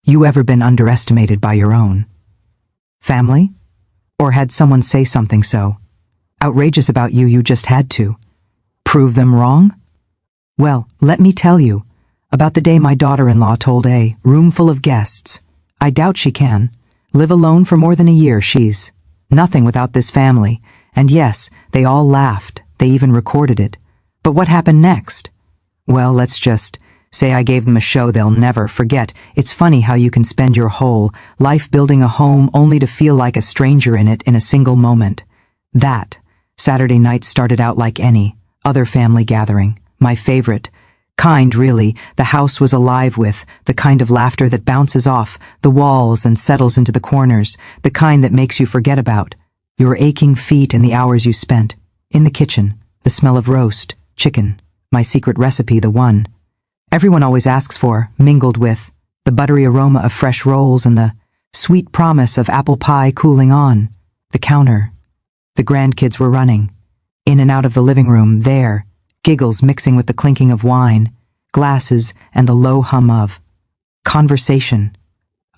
You ever been underestimated by your own family? Or had someone say something so outrageous about you you just had to prove them wrong? Well, let me tell you about the day my daughter-in-law told a room full of guests, I doubt she can live alone for more than a year. She's nothing without this family. And yes, they all laughed. They even recorded it. But what happened next? Well, let's just say I gave them a show they'll never forget. It's funny how you can spend your whole life building a home only to feel like a stranger in it in a single moment. That Saturday night started out like any other family gathering. My favorite kind, really. The house was alive with the kind of laughter that bounces off the walls and settles into the corners, the kind that makes you forget about your aching feet and the hours you spent in the kitchen, the smell of roast chicken, my secret recipe, the one everyone always asks for, mingled with the buttery aroma of fresh rolls and the sweet promise of apple pie cooling on the counter. The grandkids were running in and out of the living room, their giggles mixing with the clinking of wine, glasses, and the low hum of conversation.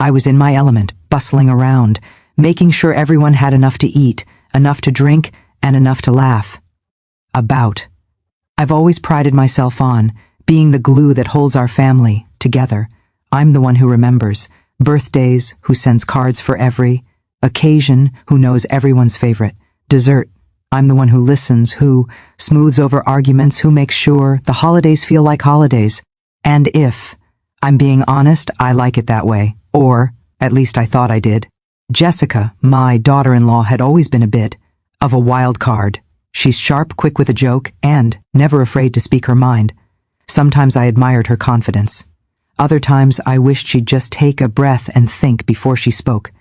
I was in my element, bustling around, making sure everyone had enough to eat, enough to drink, and enough to laugh about. I've always prided myself on being the glue that holds our family together. I'm the one who remembers birthdays, who sends cards for every occasion, who knows everyone's favorite dessert. I'm the one who listens, who smooths over arguments, who makes sure the holidays feel like holidays. And if I'm being honest, I like it that way. Or, at least I thought I did. Jessica, my daughter-in-law, had always been a bit of a wild card. She's sharp, quick with a joke, and never afraid to speak her mind. Sometimes I admired her confidence. Other times I wished she'd just take a breath and think before she spoke.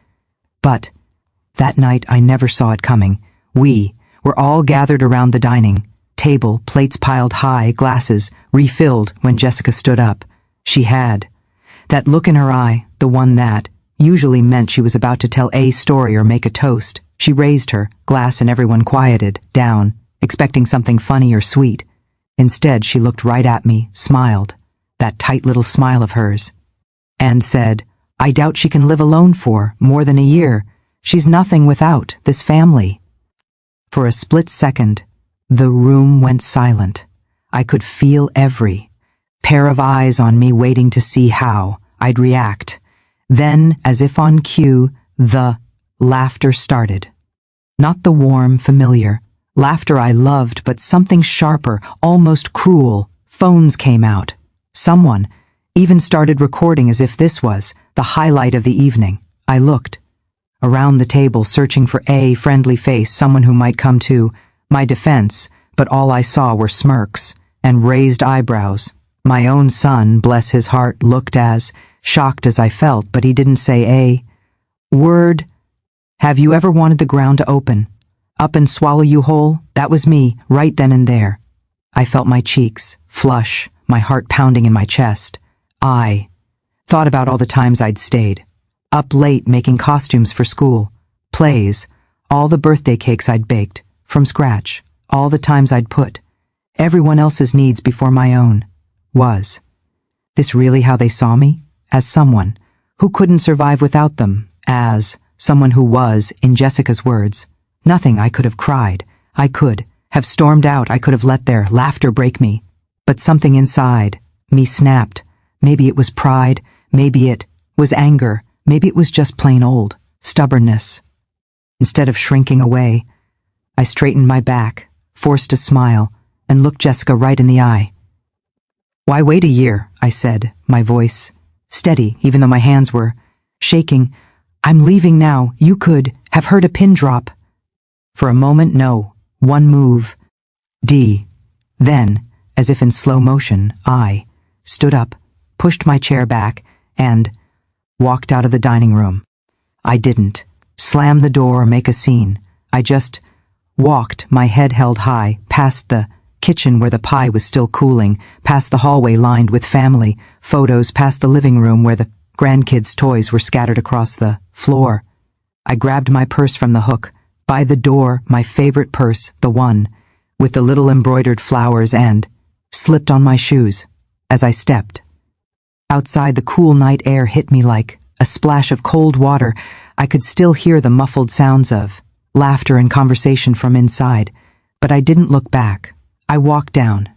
But that night I never saw it coming. We were all gathered around the dining table, plates piled high, glasses refilled when Jessica stood up. She had that look in her eye, the one that usually meant she was about to tell a story or make a toast. She raised her glass and everyone quieted down, expecting something funny or sweet. Instead, she looked right at me, smiled, that tight little smile of hers, and said, I doubt she can live alone for more than a year. She's nothing without this family. For a split second, the room went silent. I could feel every pair of eyes on me waiting to see how I'd react. Then, as if on cue, the laughter started. Not the warm, familiar laughter I loved, but something sharper, almost cruel. Phones came out. Someone even started recording as if this was the highlight of the evening. I looked around the table, searching for a friendly face, someone who might come to my defense, but all I saw were smirks and raised eyebrows. My own son, bless his heart, looked as shocked as I felt, but he didn't say a word. Have you ever wanted the ground to open up and swallow you whole? That was me, right then and there. I felt my cheeks flush, my heart pounding in my chest. I thought about all the times I'd stayed up late making costumes for school, plays, all the birthday cakes I'd baked from scratch, all the times I'd put everyone else's needs before my own. Was this really how they saw me? As someone who couldn't survive without them? As someone who was, in Jessica's words, nothing? I could have cried. I could have stormed out. I could have let their laughter break me. But something inside me snapped. Maybe it was pride. Maybe it was anger. Maybe it was just plain old stubbornness. Instead of shrinking away, I straightened my back, forced a smile, and looked Jessica right in the eye. Why wait a year? I said, my voice steady, even though my hands were shaking. I'm leaving now. You could have heard a pin drop. For a moment, no. One move. Then, as if in slow motion, I stood up, pushed my chair back, and walked out of the dining room. I didn't slam the door or make a scene. I just walked, my head held high, past the kitchen where the pie was still cooling, past the hallway lined with family photos, past the living room where the grandkids' toys were scattered across the floor. I grabbed my purse from the hook by the door, my favorite purse, the one with the little embroidered flowers, and slipped on my shoes as I stepped Outside, the cool night air hit me like a splash of cold water. I could still hear the muffled sounds of laughter and conversation from inside, but I didn't look back. I walked down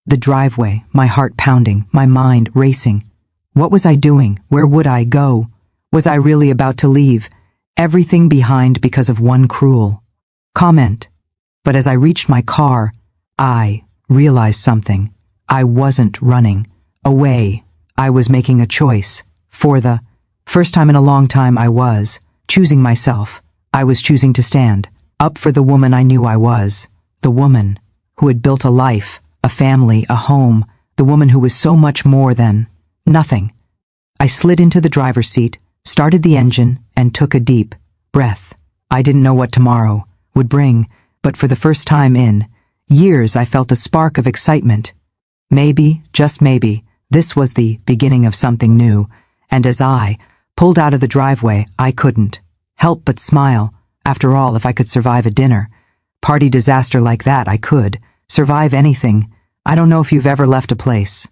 the driveway, my heart pounding, my mind racing. What was I doing? Where would I go? Was I really about to leave everything behind because of one cruel comment? But as I reached my car, I realized something. I wasn't running away. I was making a choice. For the first time in a long time, I was choosing myself. I was choosing to stand up for the woman I knew I was, the woman who had built a life, a family, a home, the woman who was so much more than nothing. I slid into the driver's seat, started the engine, and took a deep breath. I didn't know what tomorrow would bring, but for the first time in years I felt a spark of excitement. Maybe, just maybe, this was the beginning of something new, and as I pulled out of the driveway, I couldn't help but smile. After all, if I could survive a dinner party disaster like that, I could survive anything. I don't know if you've ever left a place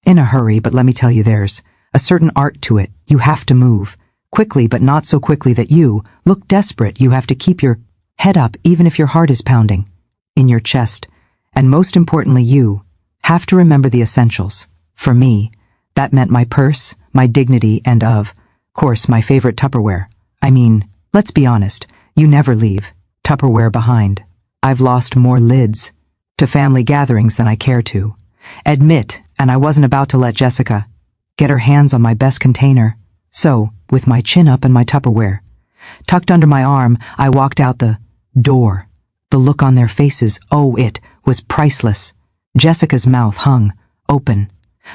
in a hurry, but let me tell you, there's a certain art to it. You have to move quickly, but not so quickly that you look desperate. You have to keep your head up even if your heart is pounding in your chest. And most importantly, you have to remember the essentials. For me, that meant my purse, my dignity, and of course, my favorite Tupperware. I mean, let's be honest, you never leave Tupperware behind. I've lost more lids to family gatherings than I care to admit, and I wasn't about to let Jessica get her hands on my best container. So, with my chin up and my Tupperware tucked under my arm, I walked out the door. The look on their faces, oh, it was priceless. Jessica's mouth hung open.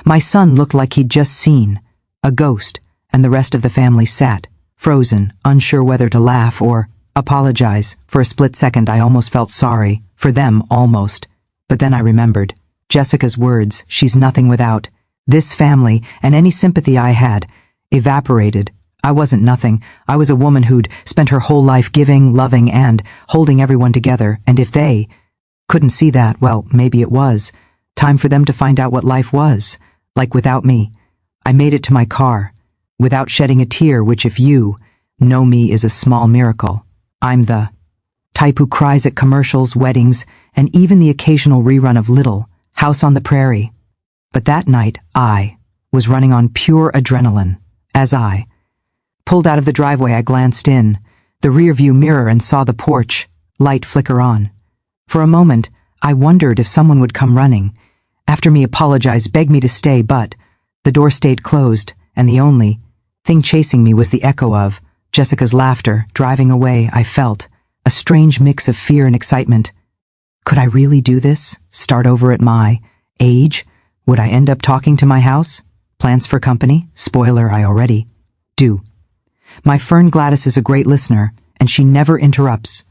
My son looked like he'd just seen a ghost, and the rest of the family sat, frozen, unsure whether to laugh or apologize. For a split second, I almost felt sorry for them, almost. But then I remembered Jessica's words, she's nothing without this family, and any sympathy I had evaporated. I wasn't nothing. I was a woman who'd spent her whole life giving, loving, and holding everyone together, and if they couldn't see that, well, maybe it was time for them to find out what life was like without me. I made it to my car without shedding a tear, which, if you know me, is a small miracle. I'm the type who cries at commercials, weddings, and even the occasional rerun of Little House on the Prairie. But that night, I was running on pure adrenaline. As I pulled out of the driveway, I glanced in the rearview mirror and saw the porch light flicker on. For a moment, I wondered if someone would come running after me, apologize, beg me to stay, but the door stayed closed, and the only thing chasing me was the echo of Jessica's laughter. Driving away, I felt a strange mix of fear and excitement. Could I really do this? Start over at my age? Would I end up talking to my house? Plans for company? Spoiler, I already do. My Fern Gladys is a great listener, and she never interrupts.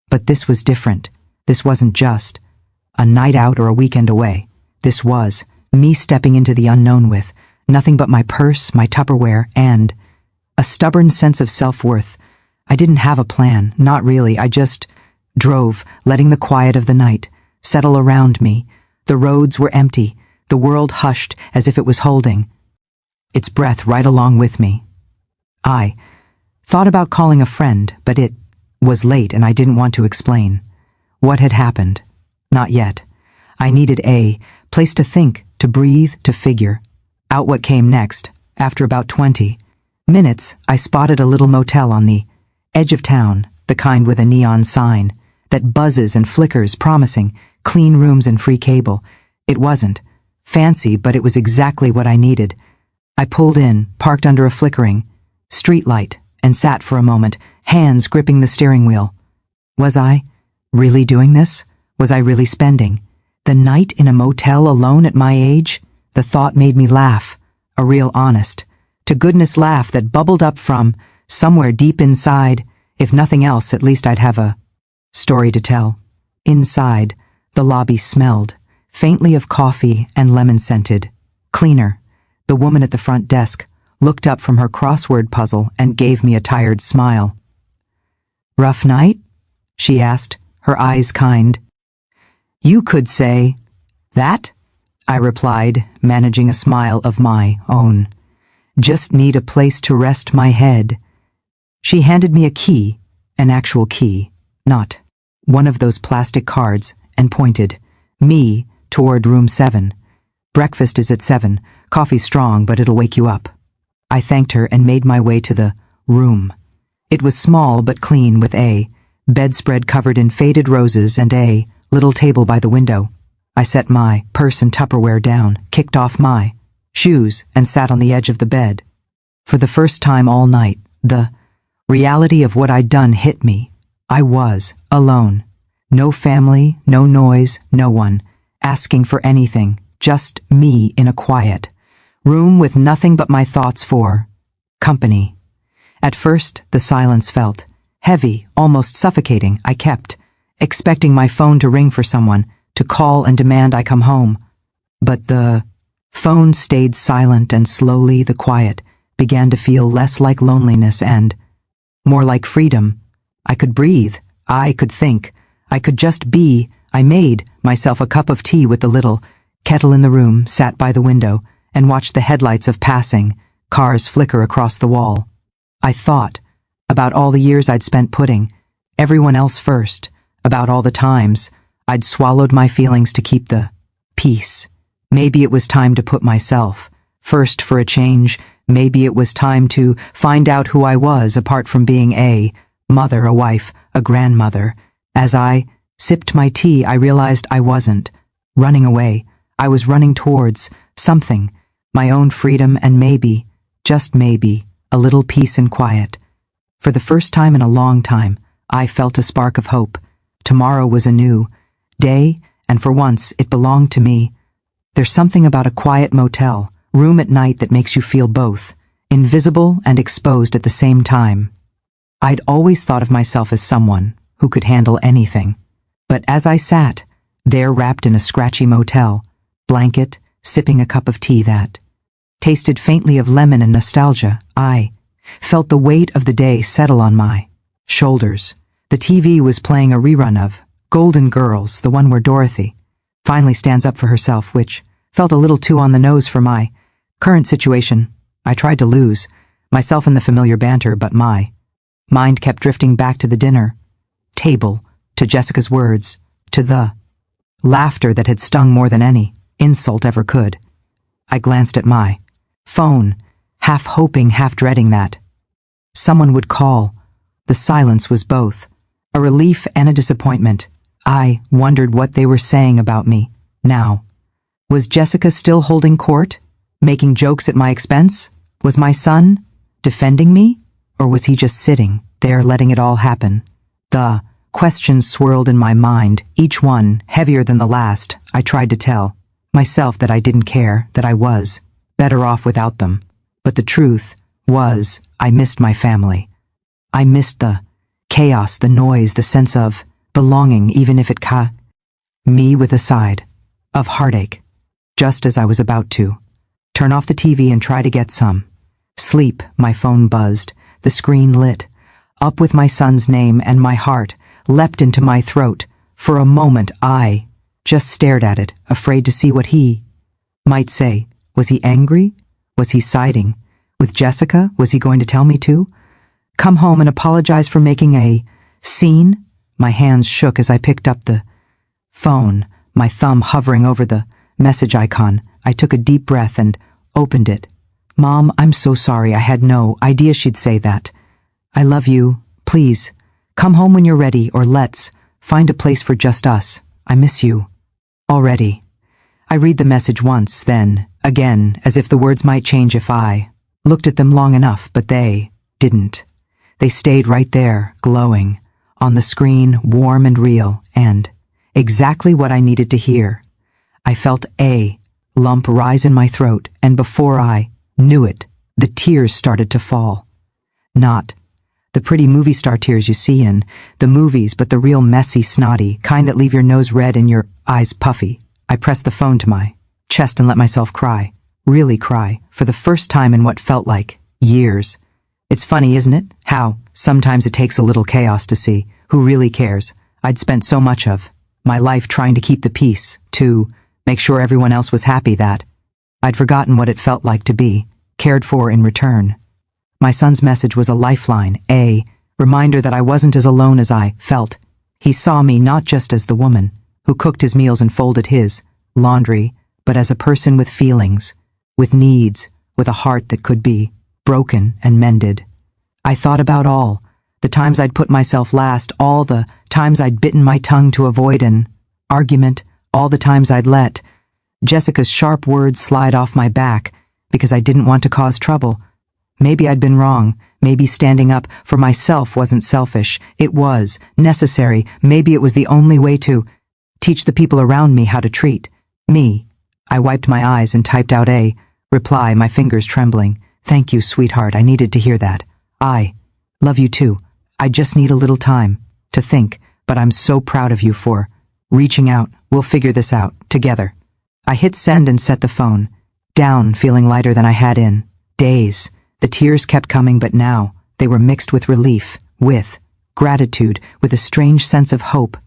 But this was different. This wasn't just a night out or a weekend away. This was me stepping into the unknown with nothing but my purse, my Tupperware, and a stubborn sense of self-worth. I didn't have a plan, not really. I just drove, letting the quiet of the night settle around me. The roads were empty, the world hushed as if it was holding its breath right along with me. I thought about calling a friend, but it was late and I didn't want to explain what had happened. Not yet. I needed a place to think, to breathe, to figure out what came next. After about 20 minutes, I spotted a little motel on the edge of town, the kind with a neon sign that buzzes and flickers, promising clean rooms and free cable. It wasn't fancy, but it was exactly what I needed. I pulled in, parked under a flickering streetlight, and sat for a moment, hands gripping the steering wheel. Was I really doing this? Was I really spending the night in a motel alone at my age? The thought made me laugh, a real honest to goodness laugh that bubbled up from somewhere deep inside. If nothing else, at least I'd have a story to tell. Inside, the lobby smelled faintly of coffee and lemon-scented cleaner. The woman at the front desk looked up from her crossword puzzle and gave me a tired smile. "Rough night?" she asked, her eyes kind. "You could say that?" I replied, managing a smile of my own. Just need a place to rest my head. She handed me a key, an actual key, not one of those plastic cards, and pointed me toward room 7. Breakfast is at 7, coffee's strong but it'll wake you up. I thanked her and made my way to the room. It was small but clean with a bedspread covered in faded roses and a little table by the window. I set my purse and Tupperware down, kicked off my shoes, and sat on the edge of the bed. For the first time all night, the reality of what I'd done hit me. I was alone. No family, no noise, no one asking for anything, just me in a quiet room with nothing but my thoughts for company. At first, the silence felt heavy, almost suffocating. I kept expecting my phone to ring for someone, to call and demand I come home. But the phone stayed silent, and slowly the quiet began to feel less like loneliness and more like freedom. I could breathe. I could think. I could just be. I made myself a cup of tea with the little kettle in the room, sat by the window, and watched the headlights of passing cars flicker across the wall. I thought about all the years I'd spent putting everyone else first, about all the times I'd swallowed my feelings to keep the peace. Maybe it was time to put myself first for a change. Maybe it was time to find out who I was apart from being a mother, a wife, a grandmother. As I sipped my tea, I realized I wasn't running away. I was running towards something, my own freedom, and maybe, just maybe, a little peace and quiet. For the first time in a long time, I felt a spark of hope. Tomorrow was a new day, and for once it belonged to me. There's something about a quiet motel room at night that makes you feel both invisible and exposed at the same time. I'd always thought of myself as someone who could handle anything. But as I sat there wrapped in a scratchy motel blanket, sipping a cup of tea that tasted faintly of lemon and nostalgia, I felt the weight of the day settle on my shoulders. The TV was playing a rerun of Golden Girls, the one where Dorothy finally stands up for herself, which felt a little too on the nose for my current situation. I tried to lose myself in the familiar banter, but my mind kept drifting back to the dinner table, to Jessica's words, to the laughter that had stung more than any insult ever could. I glanced at my phone, half hoping, half dreading that someone would call. The silence was both a relief and a disappointment. I wondered what they were saying about me now. Was Jessica still holding court, making jokes at my expense? Was my son defending me? Or was he just sitting there letting it all happen? The questions swirled in my mind, each one heavier than the last. I tried to tell myself that I didn't care, that I was better off without them. But the truth was, I missed my family. I missed the chaos, the noise, the sense of belonging, even if it caught me with a side of heartache. Just as I was about to turn off the TV and try to get some sleep, my phone buzzed, the screen lit up with my son's name, and my heart leapt into my throat. For a moment, I just stared at it, afraid to see what he might say. Was he angry? Was he siding with Jessica? Was he going to tell me to come home and apologize for making a scene? My hands shook as I picked up the phone, my thumb hovering over the message icon. I took a deep breath and opened it. Mom, I'm so sorry. I had no idea she'd say that. I love you. Please, come home when you're ready, or let's find a place for just us. I miss you already. I read the message once, then again, as if the words might change if I looked at them long enough, but they didn't. They stayed right there, glowing on the screen, warm and real, and exactly what I needed to hear. I felt a lump rise in my throat, and before I knew it, the tears started to fall. Not the pretty movie star tears you see in the movies, but the real messy, snotty kind that leave your nose red and your eyes puffy. I pressed the phone to my chest and let myself cry, really cry, for the first time in what felt like years. It's funny, isn't it, how sometimes it takes a little chaos to see who really cares. I'd spent so much of my life trying to keep the peace, to make sure everyone else was happy that I'd forgotten what it felt like to be cared for in return. My son's message was a lifeline, a reminder that I wasn't as alone as I felt. He saw me not just as the woman who cooked his meals and folded his laundry, but as a person with feelings, with needs, with a heart that could be broken and mended. I thought about all the times I'd put myself last, all the times I'd bitten my tongue to avoid an argument, all the times I'd let Jessica's sharp words slide off my back because I didn't want to cause trouble. Maybe I'd been wrong. Maybe standing up for myself wasn't selfish. It was necessary. Maybe it was the only way to teach the people around me how to treat me. I wiped my eyes and typed out a reply, my fingers trembling. Thank you, sweetheart. I needed to hear that. I love you too. I just need a little time to think, but I'm so proud of you for reaching out. We'll figure this out together. I hit send and set the phone down, feeling lighter than I had in days. The tears kept coming, but now they were mixed with relief, with gratitude, with a strange sense of hope.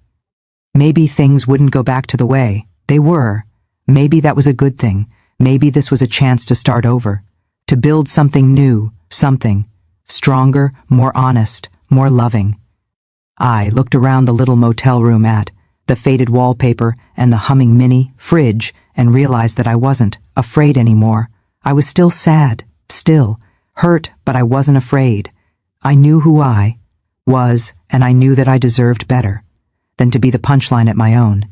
Maybe things wouldn't go back to the way they were. Maybe that was a good thing. Maybe this was a chance to start over, to build something new, something stronger, more honest, more loving. I looked around the little motel room at the faded wallpaper and the humming mini fridge and realized that I wasn't afraid anymore. I was still sad, still hurt, but I wasn't afraid. I knew who I was, and I knew that I deserved better than to be the punchline at my own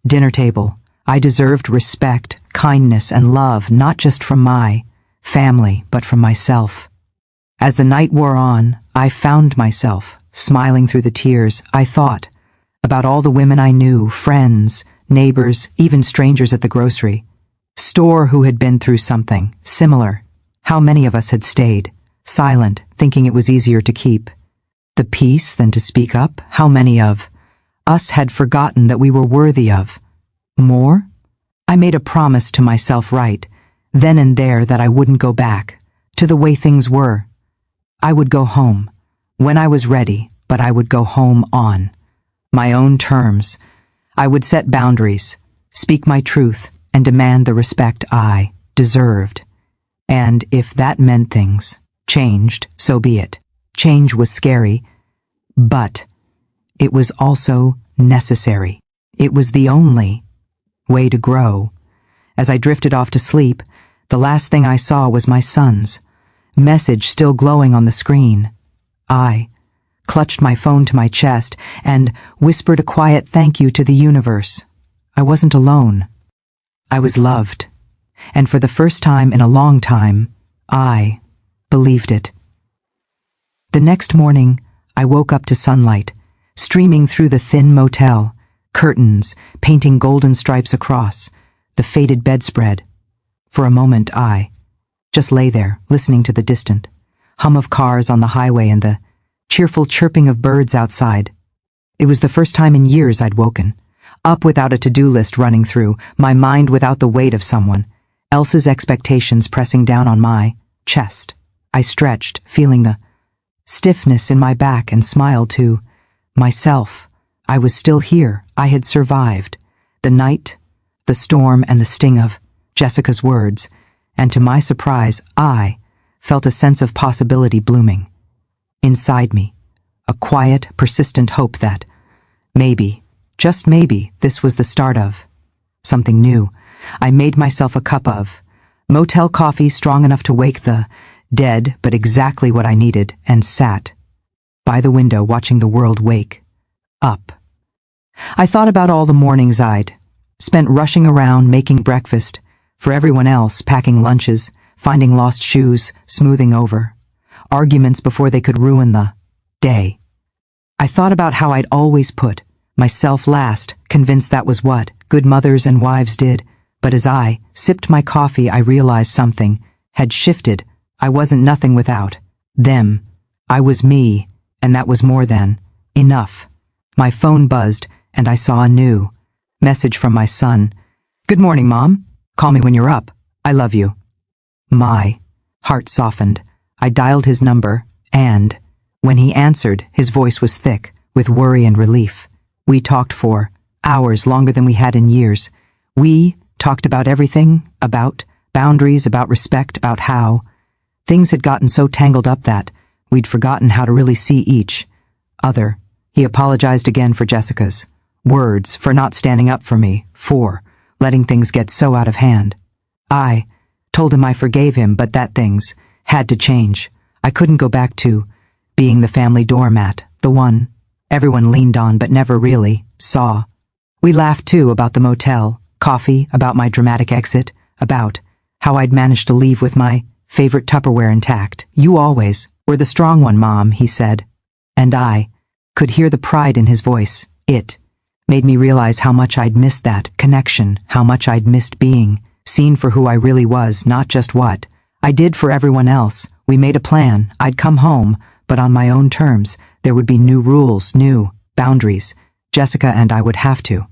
dinner table. I deserved respect, kindness, and love, not just from my family, but from myself. As the night wore on, I found myself smiling through the tears. I thought about all the women I knew, friends, neighbors, even strangers at the grocery store who had been through something similar. How many of us had stayed silent, thinking it was easier to keep the peace than to speak up? How many of us had forgotten that we were worthy of more? I made a promise to myself right then and there that I wouldn't go back to the way things were. I would go home when I was ready, but I would go home on my own terms. I would set boundaries, speak my truth, and demand the respect I deserved. And if that meant things changed, so be it. Change was scary, but it was also necessary. It was the only way to grow. As I drifted off to sleep, the last thing I saw was my son's message still glowing on the screen. I clutched my phone to my chest and whispered a quiet thank you to the universe. I wasn't alone. I was loved. And for the first time in a long time, I believed it. The next morning, I woke up to sunlight streaming through the thin motel, curtains painting golden stripes across the faded bedspread. For a moment, I just lay there, listening to the distant hum of cars on the highway and the cheerful chirping of birds outside. It was the first time in years I'd woken up without a to-do list running through my mind, without the weight of someone else's expectations pressing down on my chest. I stretched, feeling the stiffness in my back, and smiled to myself. I was still here. I had survived the night, the storm, and the sting of Jessica's words, and to my surprise, I felt a sense of possibility blooming inside me, a quiet, persistent hope that maybe, just maybe, this was the start of something new. I made myself a cup of motel coffee strong enough to wake the dead, but exactly what I needed, and sat by the window watching the world wake up. I thought about all the mornings I'd spent rushing around, making breakfast for everyone else, packing lunches, finding lost shoes, smoothing over arguments before they could ruin the day. I thought about how I'd always put myself last, convinced that was what good mothers and wives did. But as I sipped my coffee, I realized something had shifted. I wasn't nothing without them. I was me, and that was more than enough. My phone buzzed, and I saw a new message from my son. "Good morning, Mom. Call me when you're up. I love you." My heart softened. I dialed his number, and when he answered, his voice was thick with worry and relief. We talked for hours, longer than we had in years. We talked about everything, about boundaries, about respect, about how things had gotten so tangled up that we'd forgotten how to really see each other. He apologized again for Jessica's words, for not standing up for me, for letting things get so out of hand. I told him I forgave him, but that things had to change. I couldn't go back to being the family doormat, the one everyone leaned on but never really saw. We laughed too about the motel, coffee, about my dramatic exit, about how I'd managed to leave with my favorite Tupperware intact. You always were the strong one, Mom, he said. And I could hear the pride in his voice. It made me realize how much I'd missed that connection, how much I'd missed being seen for who I really was, not just what I did for everyone else. We made a plan. I'd come home, but on my own terms. There would be new rules, new boundaries. Jessica and I would have to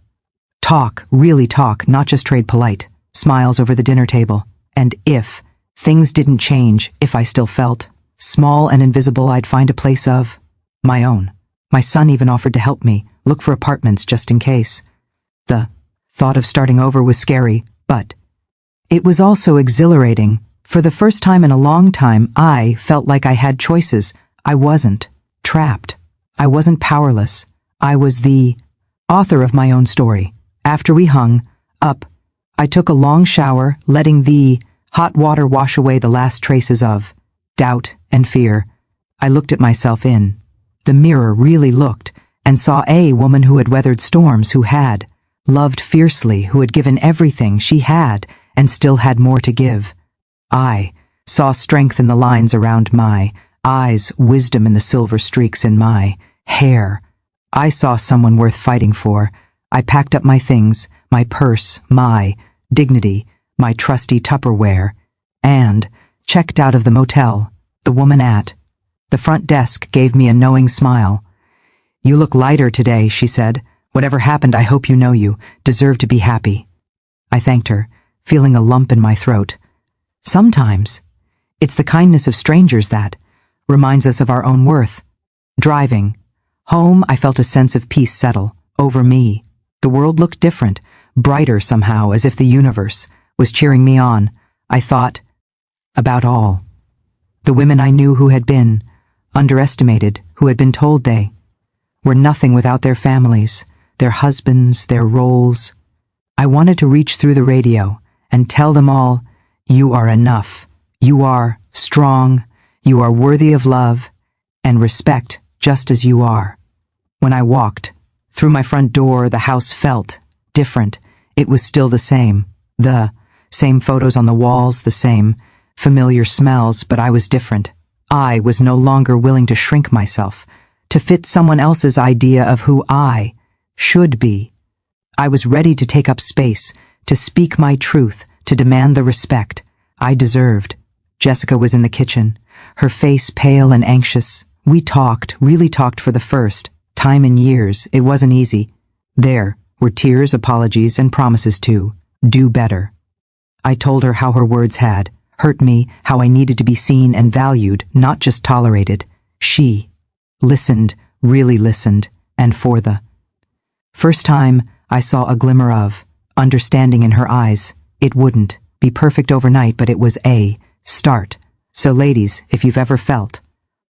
talk, really talk, not just trade polite smiles over the dinner table. And if things didn't change, if I still felt small and invisible, I'd find a place of my own. My son even offered to help me look for apartments just in case. The thought of starting over was scary, but it was also exhilarating. For the first time in a long time, I felt like I had choices. I wasn't trapped. I wasn't powerless. I was the author of my own story. After we hung up, I took a long shower, letting the hot water wash away the last traces of doubt and fear. I looked at myself in the mirror, really looked, and saw a woman who had weathered storms, who had loved fiercely, who had given everything she had and still had more to give. I saw strength in the lines around my eyes, wisdom in the silver streaks in my hair. I saw someone worth fighting for. I packed up my things, my purse, my dignity, my trusty Tupperware, and checked out of the motel. The woman at the front desk gave me a knowing smile. "You look lighter today," she said. "Whatever happened, I hope you know you deserve to be happy." I thanked her, feeling a lump in my throat. Sometimes it's the kindness of strangers that reminds us of our own worth. Driving home, I felt a sense of peace settle over me. The world looked different, brighter somehow, as if the universe was cheering me on. I thought about all the women I knew who had been underestimated, who had been told they were nothing without their families, their husbands, their roles. I wanted to reach through the radio and tell them all, "You are enough. You are strong. You are worthy of love and respect just as you are." When I walked through my front door, the house felt different. It was still the same photos on the walls, the same familiar smells, but I was different. I was no longer willing to shrink myself to fit someone else's idea of who I should be. I was ready to take up space, to speak my truth, to demand the respect I deserved. Jessica was in the kitchen, her face pale and anxious. We talked, really talked for the first time in years. It wasn't easy. There were tears, apologies, and promises to do better. I told her how her words had hurt me, how I needed to be seen and valued, not just tolerated. She listened, really listened, and for the first time, I saw a glimmer of understanding in her eyes. It wouldn't be perfect overnight, but it was a start. So ladies, if you've ever felt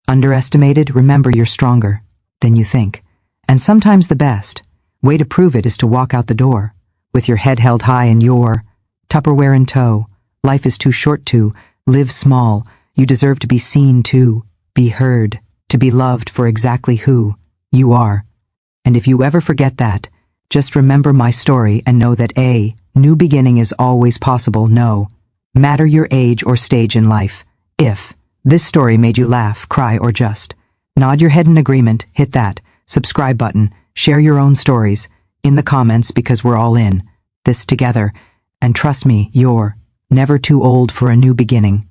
underestimated, remember you're stronger than you think. And sometimes the best way to prove it is to walk out the door with your head held high and your Tupperware in tow. Life is too short to live small. You deserve to be seen, to be heard, to be loved for exactly who you are. And if you ever forget that, just remember my story and know that a new beginning is always possible, no matter your age or stage in life. If this story made you laugh, cry, or just nod your head in agreement, hit that subscribe button, share your own stories in the comments, because we're all in this together. And trust me, you're never too old for a new beginning.